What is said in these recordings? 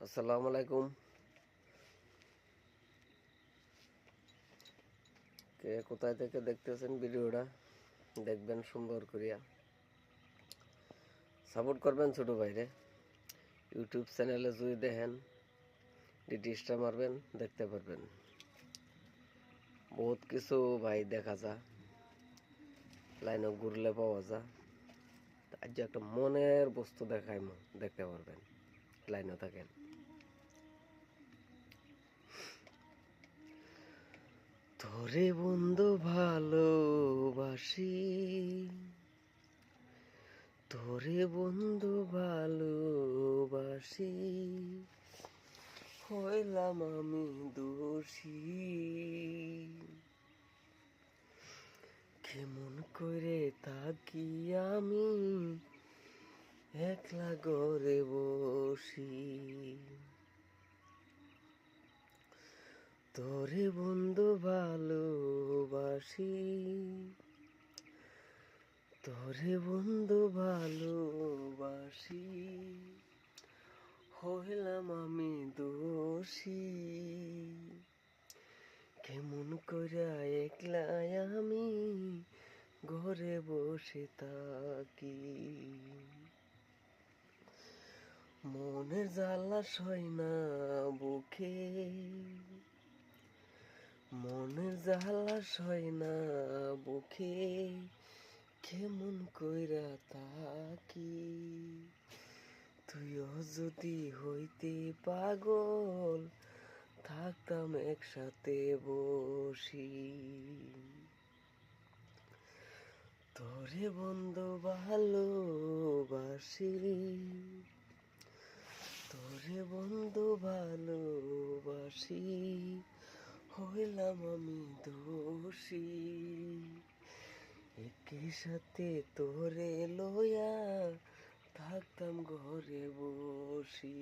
আসসালামু আলাইকুম। কে কোথায় থেকে দেখতেছেন ভিডিওটা, দেখবেন সুন্দর করিয়া সাপোর্ট করবেন ছোট ভাইরে। ইউটিউব চ্যানেলে যদি দেখেন ডিটিসটা মারবেন, দেখতে পারবেন বহুত কিছু ভাই দেখা যা, লাইনে ঘুরলে পাওয়া যা। আজ একটা মনের বস্তু দেখাই, দেখতে পারবেন লাইনে থাকেন। তোরে বন্ধু ভালোবাসি, তোরে বন্ধু ভালোবাসি, হইলাম আমি দোষী। কেমন করে থাকি আমি একলা ঘরে বসি, তোরে বন্ধু ভালোবাসি, তোরে বন্ধু ভালোবাসি, হইলাম আমি দোষী। কেমন করে একলা আমি ঘরে বসে থাকি, মনের জ্বালা সয় না বুকে, মনের জ্বালা সয় না বুকে, কেমন কইরা থাকি। তুইও যদি হইতে পাগল, থাকতাম একসাথে বসি, তোরে বন্ধু ভালোবাসি, তোরে বন্ধু ভালোবাসি, হইলাম আমি দোষী। একই সাথে তোরে লইয়া থাকতাম ঘরে বসি,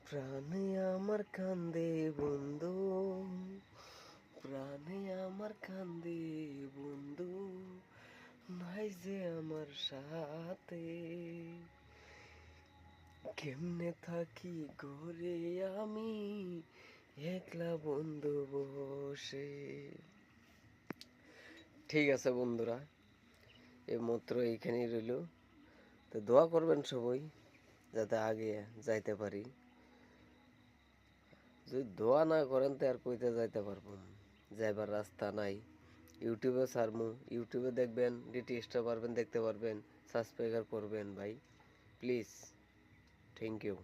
প্রাণে আমার কান্দে বন্ধু, প্রাণে আমার কান্দে বন্ধু, নাই যে আমার সাথে। কেমনে থাকি ঘরে আমি একলা বন্ধু বসে। ঠিক আছে বন্ধুরা, এই মাত্র এইখানেই রইল। তো দোয়া করবেন সবাই যাতে আগে যাইতে পারি। যদি দোয়া না করেন তো আর কইতে যাইতে পারবো, যাইবার রাস্তা নাই। ইউটিউবে সারমু, ইউটিউবে দেখবেন, ডিটিএসটা পারবেন, দেখতে পারবেন, সাবস্ক্রাইব করবেন ভাই প্লিজ। Thank you.